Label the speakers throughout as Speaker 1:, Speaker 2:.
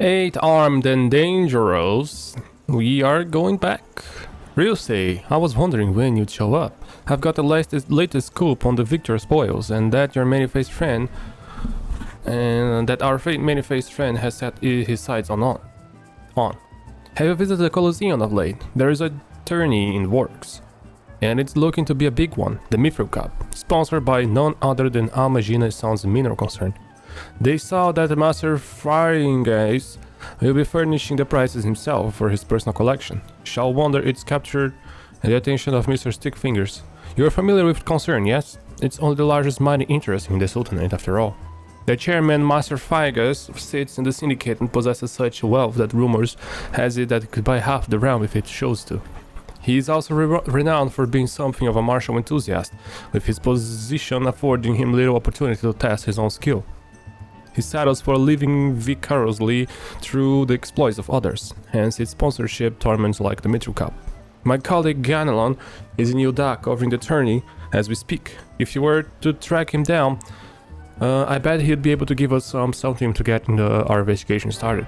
Speaker 1: Eight armed and dangerous. We are going back. Ryusei, I was wondering when you'd show up. I've got the latest scoop on the Victor spoils, and that your many-faced friend, many-faced friend has set his sights on. Have you visited the Colosseum of late? There is a tourney in works, and it's looking to be a big one, the Mithril Cup, sponsored by none other than Almagina Sounds Mineral Concern. They saw that the Master Faringes will be furnishing the prizes himself for his personal collection. Shall wonder it's captured the attention of Mr. Stickfingers. You're familiar with Concern, yes? It's only the largest mining interest in the Sultanate, after all. The chairman, Master Faringes, sits in the syndicate and possesses such wealth that rumors has it that it could buy half the realm if it chose to. He is also renowned for being something of a martial enthusiast, with his position affording him little opportunity to test his own skill. He settles for living vicariously through the exploits of others, hence its sponsorship tournaments like the Mithril Cup. My colleague Ganelon is in Yuda covering the tourney as we speak. If you were to track him down, I bet he'd be able to give us something to get our investigation started.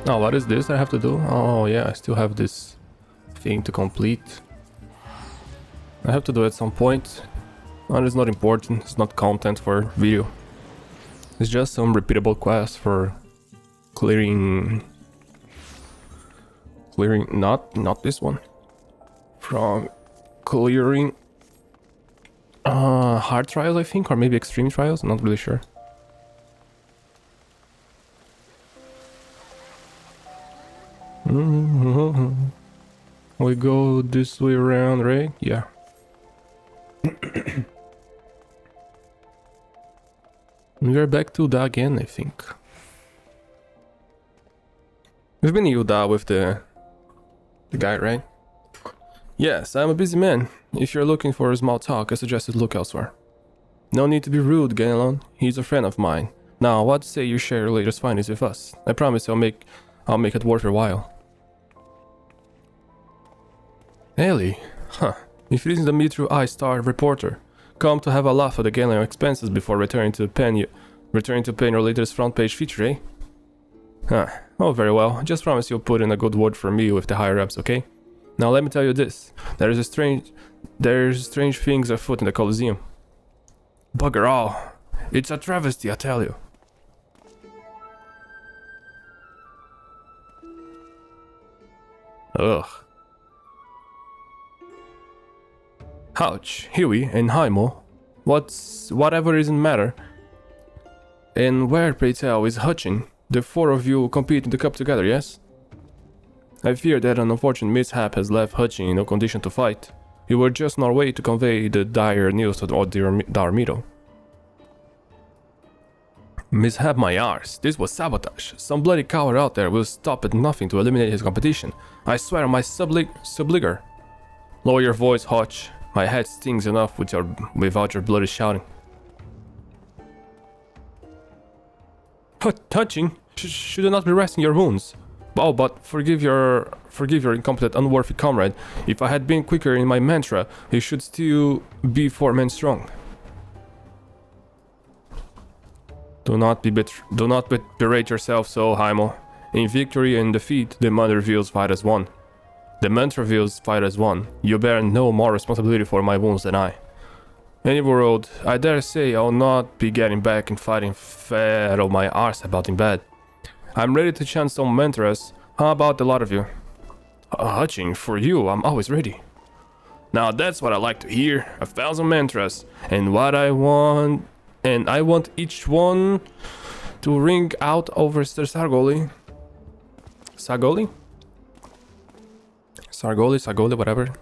Speaker 1: Oh, what is this I have to do? Oh yeah, I still have this thing to complete. I have to do it at some point. And it's not important, it's not content for video. It's just some repeatable quest for clearing not this one. From clearing hard trials, I think, or maybe extreme trials, I'm not really sure. We go this way around, right? Yeah. We are back to Yuda again, I think. We've been in Yuda with the guy, right? Yes, I'm a busy man. If you're looking for a small talk, I suggest you look elsewhere. No need to be rude, Ganelon. He's a friend of mine. Now, what say you share your latest findings with us? I promise I'll make it worth your while. Ellie? Huh. If it isn't the Mithril I-Star reporter, come to have a laugh at the Ganelon expenses before returning to pen your latest front page feature, eh? Huh. Oh, very well. Just promise you'll put in a good word for me with the higher-ups, okay? Now let me tell you this. There's strange things afoot in the Colosseum. Bugger all. It's a travesty, I tell you. Ugh. Ouch, Huey and Haimo. Whatever isn't matter. And where, pray tell, is Hutching? The four of you compete in the cup together, yes? I fear that an unfortunate mishap has left Hutching in no condition to fight. You were just on our way to convey the dire news to Darmito. Mishap my arse, this was sabotage. Some bloody coward out there will stop at nothing to eliminate his competition. I swear on my subligger. Lower your voice, Hutch. My head stings enough without your bloody shouting. Touching? Should I not be resting your wounds? Oh, but forgive your incompetent, unworthy comrade. If I had been quicker in my mantra, he should still be 4 men strong. Do not berate yourself so, Haimo. In victory and defeat, the mantra reveals fight as one. The mantra reveals fight as one. You bear no more responsibility for my wounds than I. Any world, I dare say I'll not be getting back and fighting fat on my arse about in bed. I'm ready to chant some mantras. How about the lot of you? Hutching, for you, I'm always ready. Now that's what I like to hear. 1,000 mantras. And I want each one to ring out over Sargoli. Sargoli? Sargoli, whatever.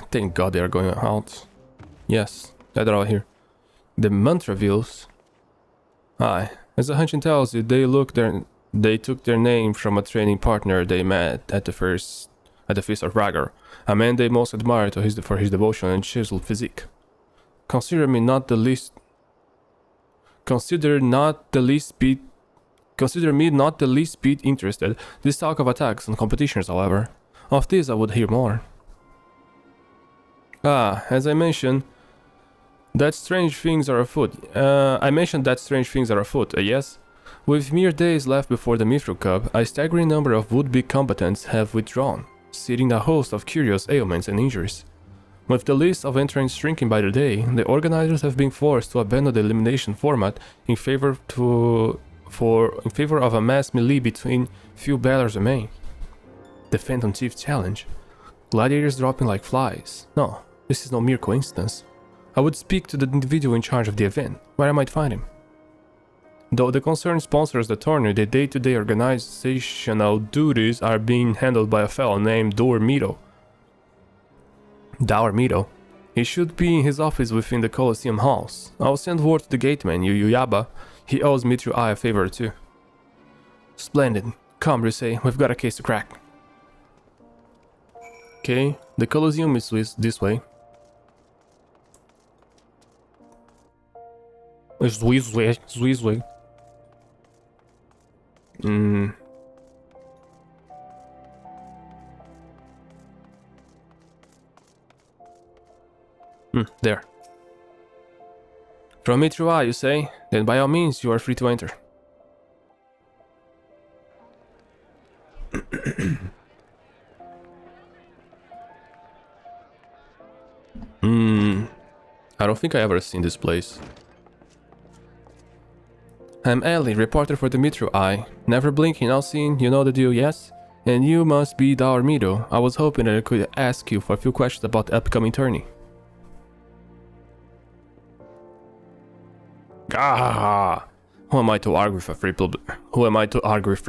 Speaker 1: Thank God they are going out. Yes, they're all here. The mantra reveals. Aye, as the hunching tells you, they took their name from a training partner they met at the Feast of Ragar, a man they most admired for his devotion and chiseled physique. Consider me not the least bit interested. This talk of attacks and competitions, however, of this I would hear more. As I mentioned, That strange things are afoot. I mentioned that strange things are afoot, yes? With mere days left before the Mithril Cup, a staggering number of would-be combatants have withdrawn, citing a host of curious ailments and injuries. With the list of entrants shrinking by the day, the organizers have been forced to abandon the elimination format in favor of a mass melee between few battlers remain. The Phantom Thief Challenge. Gladiators dropping like flies. No, this is no mere coincidence. I would speak to the individual in charge of the event, where I might find him. Though the concerned sponsors the tournament, the day-to-day organizational duties are being handled by a fellow named Dormito. He should be in his office within the Colosseum halls. I'll send word to the gateman, Yuyaba. He owes Mithril Eye a favor or two. Splendid. Come, Rusei, we've got a case to crack. Okay, the Colosseum is this way. It's this way. There. From Mithril Eye, you say? Then by all means, you are free to enter. I don't think I ever seen this place. I'm Ellie, reporter for the Mithril Eye. Never blinking, all seen, you know the deal, yes? And you must be Dormito. I was hoping that I could ask you for a few questions about the upcoming tourney. Ah! Who am I to argue with free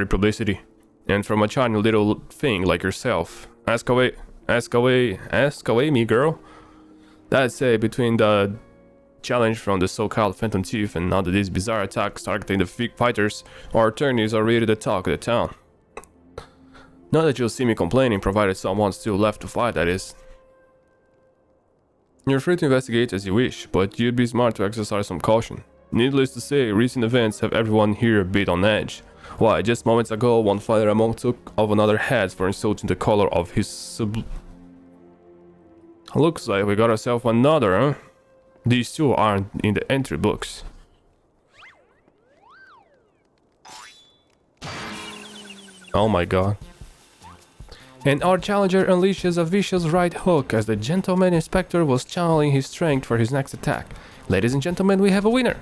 Speaker 1: publicity? And from a tiny little thing like yourself. Ask away, me girl. That's it, between the challenge from the so-called Phantom Thief and now these bizarre attacks targeting the fighters, our attorneys are ready to talk of the town. Not that you'll see me complaining, provided someone's still left to fight, that is. You're free to investigate as you wish, but you'd be smart to exercise some caution. Needless to say, recent events have everyone here a bit on edge. Why, just moments ago, one fighter among took off another head for insulting the color of his Looks like we got ourselves another, huh? These two aren't in the entry books. Oh my god. And our challenger unleashes a vicious right hook as the gentleman inspector was channeling his strength for his next attack. Ladies and gentlemen, we have a winner!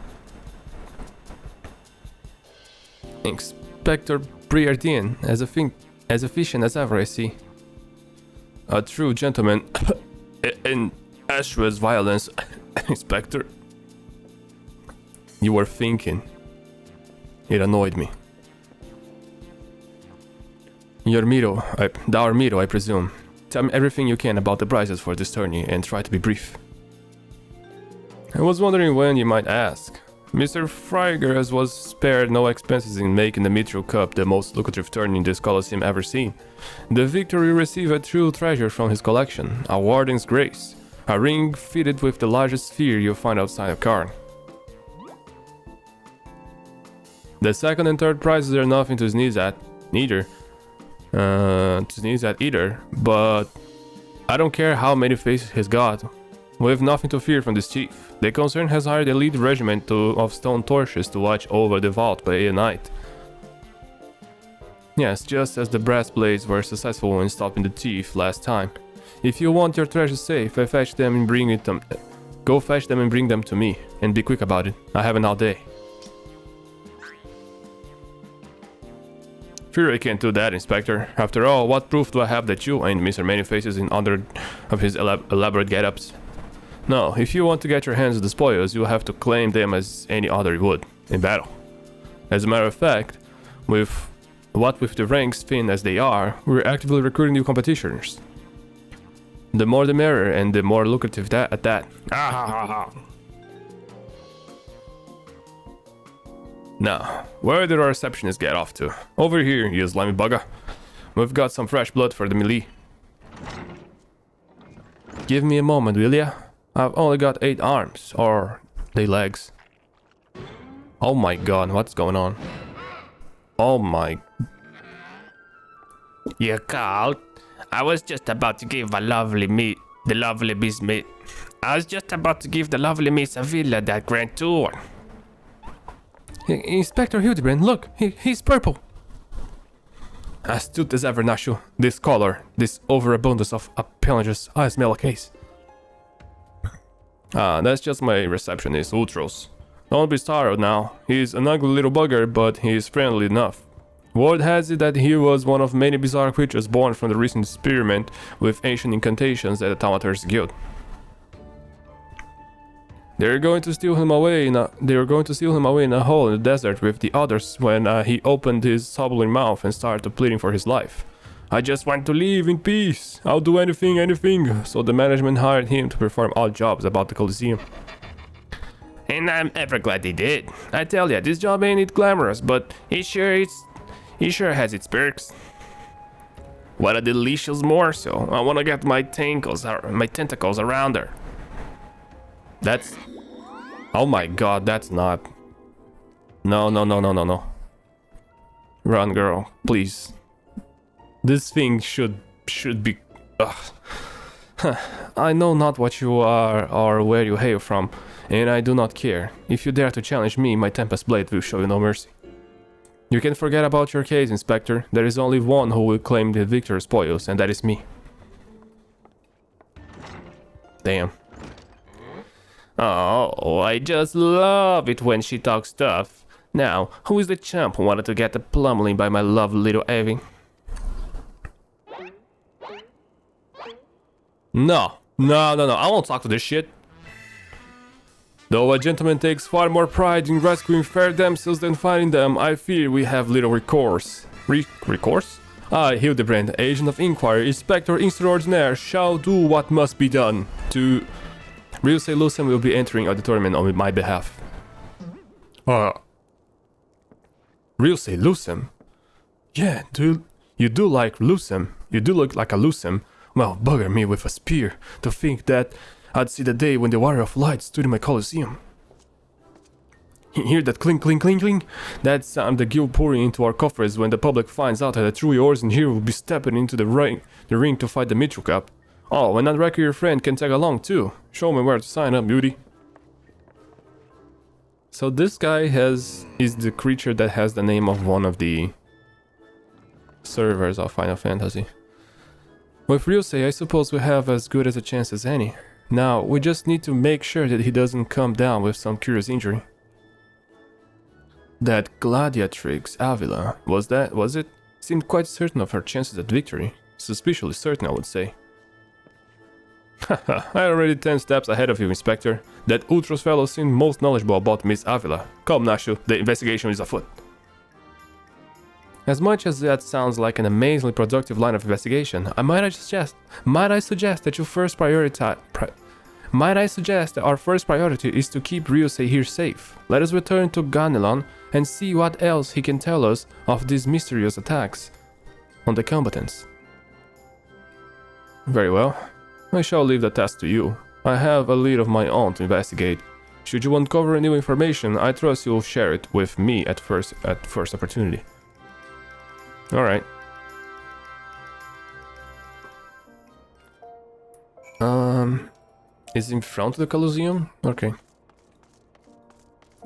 Speaker 1: Inspector Briardien, as efficient as ever, I see. A true gentleman in Ashra's violence, Inspector. You were thinking. It annoyed me. Dormito, I presume. Tell me everything you can about the prizes for this tourney and try to be brief. I was wondering when you might ask. Mr. Frigers was spared no expenses in making the Mithril Cup the most lucrative tourney this Colosseum ever seen. The victor will receive a true treasure from his collection, a Warden's Grace, a ring fitted with the largest sphere you'll find outside of Karn. The second and third prizes are nothing to sneeze at, either, but I don't care how many faces he's got. We have nothing to fear from this chief. The concern has hired a lead regiment of stone torches to watch over the vault by night. Yes, just as the brass blades were successful in stopping the thief last time. If you want your treasure safe, go fetch them and bring them to me, and be quick about it. I have an all day. Fear I can't do that, Inspector. After all, what proof do I have that you ain't Mr. Many Faces in other of his elaborate get-ups? No, if you want to get your hands on the spoils, you'll have to claim them as any other would, in battle. As a matter of fact, with the ranks thin as they are, we're actively recruiting new competitors. The more the merrier, and the more lucrative at that. Now, where did our receptionist get off to? Over here, you slimy bugger. We've got some fresh blood for the melee. Give me a moment, will ya? I've only got 8 arms, or they legs. Oh my god, what's going on? Oh my...
Speaker 2: You called? I was just about to give the lovely beast meat. I was just about to give the lovely Miss Avila that grand tour.
Speaker 1: Inspector Hildibrand, look, he's purple. Astute as ever, Nashu. This color, this overabundance of appendages, I smell a case. Ah, that's just my receptionist, Ultros. Don't be startled now. He's an ugly little bugger, but he's friendly enough. Word has it that he was one of many bizarre creatures born from the recent experiment with ancient incantations at the Thaumaturg's Guild. They're going to steal him away in a hole in the desert with the others when he opened his sobbing mouth and started pleading for his life. I just want to live in peace. I'll do anything. So the management hired him to perform odd jobs about the Coliseum.
Speaker 2: And I'm ever glad they did. I tell ya, this job ain't it glamorous, but it sure has its perks. What a delicious morsel. I wanna get my tentacles around her.
Speaker 1: That's... Oh my god, that's not... No. Run, girl, please. This thing should be... Ugh. I know not what you are or where you hail from, and I do not care. If you dare to challenge me, my Tempest Blade will show you no mercy. You can forget about your case, Inspector. There is only one who will claim the victor's spoils, and that is me. Damn.
Speaker 2: Oh, I just love it when she talks tough. Now, who is the chump who wanted to get the plummeling by my lovely little Evie?
Speaker 1: No. I won't talk to this shit. Though a gentleman takes far more pride in rescuing fair damsels than finding them, I fear we have little recourse. Recourse? I, Hildibrand, agent of Enquiry, Inspector Extraordinaire, shall do what must be done to... Real Say Lucem will be entering auditorium on my behalf. Real Say Lucem? Yeah, you do like Lucem. You do look like a Lucem. Well, bugger me with a spear to think that I'd see the day when the Warrior of Light stood in my Colosseum. Hear that clink, clink, clink, clink? That's the guild pouring into our coffers when the public finds out that a true Orson here will be stepping into the ring to fight the Mithril Cup. Oh, and that Wrecker your friend can tag along too. Show me where to sign up, beauty. So this guy is the creature that has the name of one of the servers of Final Fantasy. With Ryusei, I suppose we have as good as a chance as any. Now, we just need to make sure that he doesn't come down with some curious injury. That gladiatrix Avila, was it? Seemed quite certain of her chances at victory. Suspiciously certain, I would say. Haha, I already 10 steps ahead of you, Inspector. That Ultros fellow seemed most knowledgeable about Miss Avila. Come, Nashu, the investigation is afoot. As much as that sounds like an amazingly productive line of investigation, might I suggest that our first priority is to keep Ryusei here safe. Let us return to Ganelon and see what else he can tell us of these mysterious attacks on the combatants. Very well. I shall leave the task to you. I have a lead of my own to investigate. Should you uncover new information, I trust you'll share it with me at first opportunity. Alright. Is in front of the Colosseum? Okay.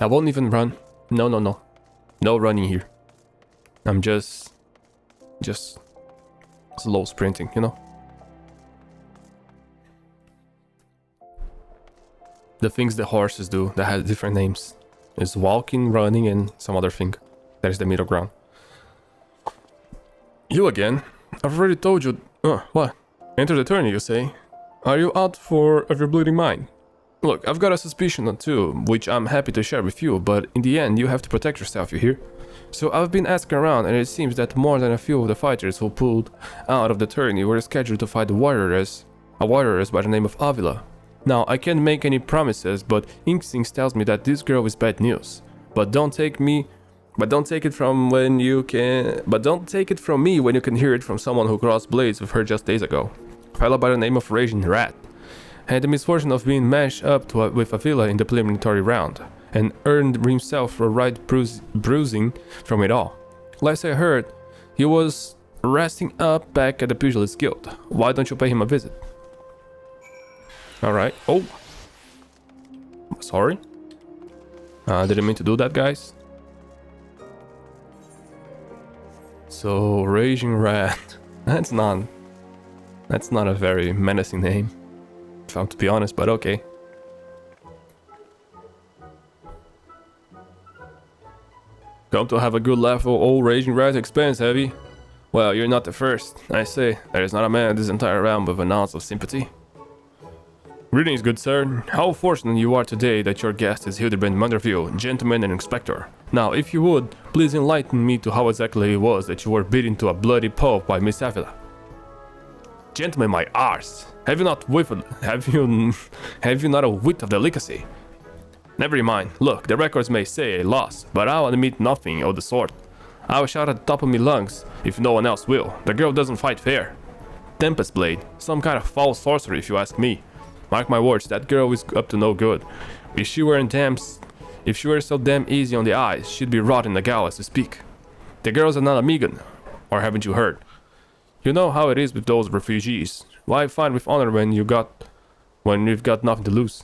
Speaker 1: I won't even run. No. No running here. I'm just slow sprinting, you know? The things the horses do that have different names is walking, running, and some other thing. That is the middle ground. You again? I've already told you. What? Enter the tourney, you say? Are you out of your bleeding mind? Look, I've got a suspicion or two, which I'm happy to share with you, but in the end, you have to protect yourself, you hear? So I've been asking around, and it seems that more than a few of the fighters who pulled out of the tourney were scheduled to fight a warrioress by the name of Avila. Now, I can't make any promises, but instinct tells me that this girl is bad news. But don't take it from me when you can hear it from someone who crossed blades with her just days ago. A fellow by the name of Raging Rat had the misfortune of being matched up with Avila in the preliminary round, and earned himself a right bruising from it all. Last I heard, he was resting up back at the Pugilist Guild. Why don't you pay him a visit? Alright. Oh, Sorry? Didn't mean to do that, guys. So, Raging Rat. That's not a very menacing name, if I'm to be honest, but okay. Come to have a good laugh at old Raging Rat's expense, Heavy? Well, you're not the first. I say, there is not a man in this entire realm with an ounce of sympathy. Greetings, good sir. How fortunate you are today that your guest is Hildibrand Munderville, gentleman and inspector. Now, if you would, please enlighten me to how exactly it was that you were beaten to a bloody pulp by Miss Avila. Gentlemen, my arse! Have you not a whit of delicacy? Never mind. Look, the records may say a loss, but I'll admit nothing of the sort. I'll shout at the top of my lungs, if no one else will. The girl doesn't fight fair. Tempest Blade, some kind of foul sorcery if you ask me. Mark my words, that girl is up to no good. If she were so damn easy on the eyes, she'd be rotting the gallows to speak. The girl's an Alamigan, or haven't you heard? You know how it is with those refugees. Why fight with honor when you've got nothing to lose?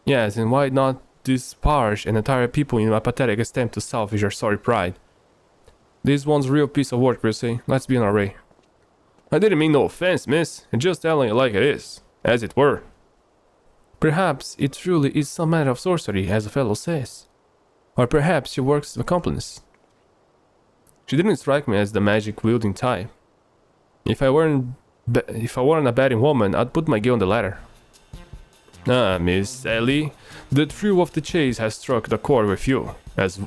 Speaker 1: Yes, and why not disparage an entire people in a pathetic attempt to salvage your sorry pride? This one's real piece of work, Percy. Let's be in array. I didn't mean no offense, miss. I'm just telling it like it is, as it were. Perhaps it truly is some matter of sorcery, as a fellow says. Or perhaps she works as accomplice. She didn't strike me as the magic-wielding type. If I weren't a betting woman, I'd put my guilt on the latter. Ah, Miss Ellie, the thrill of the chase has struck the chord with you as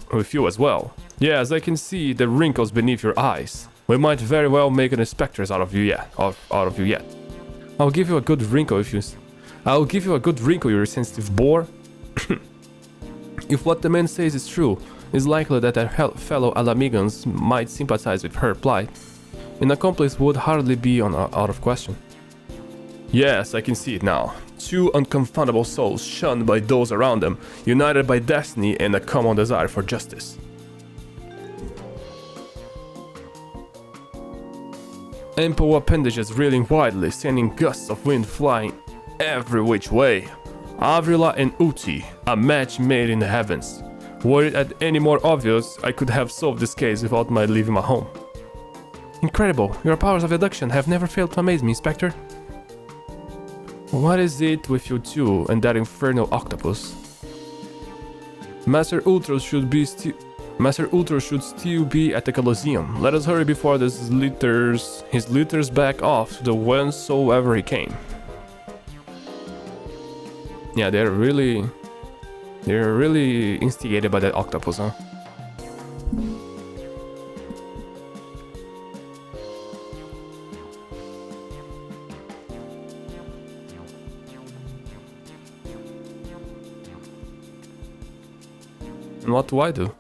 Speaker 1: well. Yes, I can see the wrinkles beneath your eyes. We might very well make an inspectors out of you yet. I'll give you a good wrinkle, you sensitive boar. If what the man says is true, it's likely that our fellow Alamigans might sympathize with her plight. An accomplice would hardly be out of question. Yes, I can see it now. Two unconfoundable souls shunned by those around them, united by destiny and a common desire for justice. Ample appendages reeling wildly, sending gusts of wind flying every which way. Avrila and Uti, a match made in the heavens. Were it at any more obvious, I could have solved this case without my leaving my home. Incredible, your powers of deduction have never failed to amaze me, Inspector. What is it with you two and that infernal octopus? Master Ultros should still be at the Colosseum. Let us hurry before his litters back off to the whencesoever he came. Yeah, they're really instigated by that octopus, huh? And what do?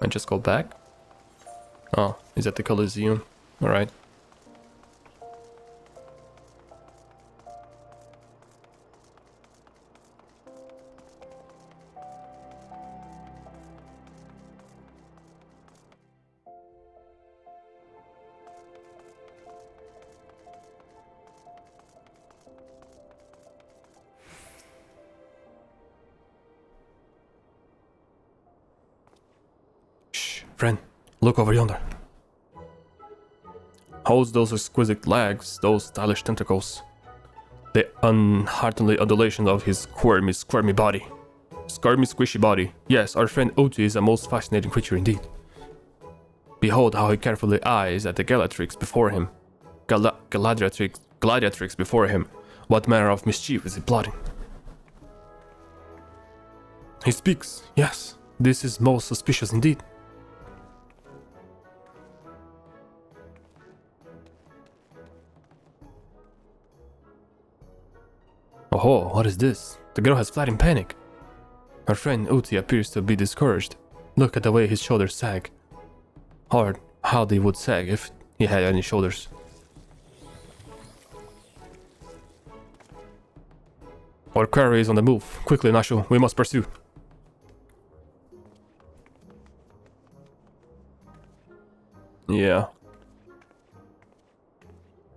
Speaker 1: I just go back? Oh, is at the Colosseum. Alright. Friend, look over yonder. Hold those exquisite legs, those stylish tentacles. The unheartedly adulation of his squirmy body. Squishy body. Yes, our friend Oti is a most fascinating creature indeed. Behold how he carefully eyes at the Galatrix before him. Gladiatrix before him. What manner of mischief is he plotting? He speaks. Yes, this is most suspicious indeed. Oh, what is this? The girl has fled in panic. Her friend Uti appears to be discouraged. Look at the way his shoulders sag. Hard, how they would sag if he had any shoulders. Our quarry is on the move. Quickly, Nashu, we must pursue. Yeah.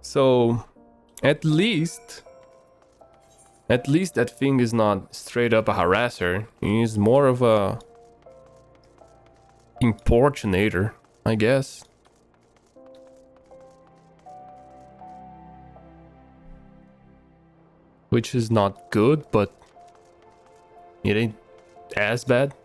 Speaker 1: So, at least At least that thing is not straight up a harasser. He's more of a importunator, I guess. Which is not good, but it ain't as bad.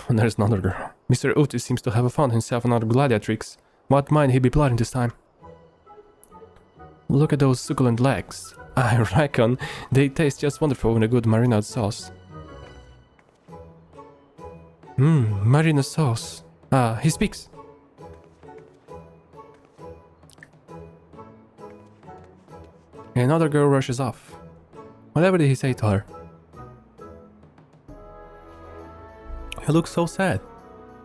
Speaker 1: There's another girl. Mr. Otis seems to have found himself another gladiatrix. What might he be plotting this time? Look at those succulent legs. I reckon they taste just wonderful in a good marinade sauce. Marinade sauce. Ah, he speaks. Another girl rushes off. Whatever did he say to her? He looks so sad.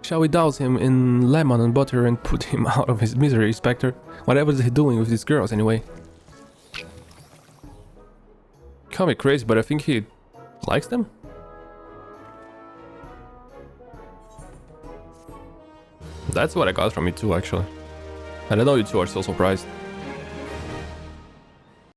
Speaker 1: Shall we douse him in lemon and butter and put him out of his misery, Spectre? Whatever is he doing with these girls anyway? Call me crazy, but I think he likes them? That's what I got from it too, actually. I don't know you two are so surprised.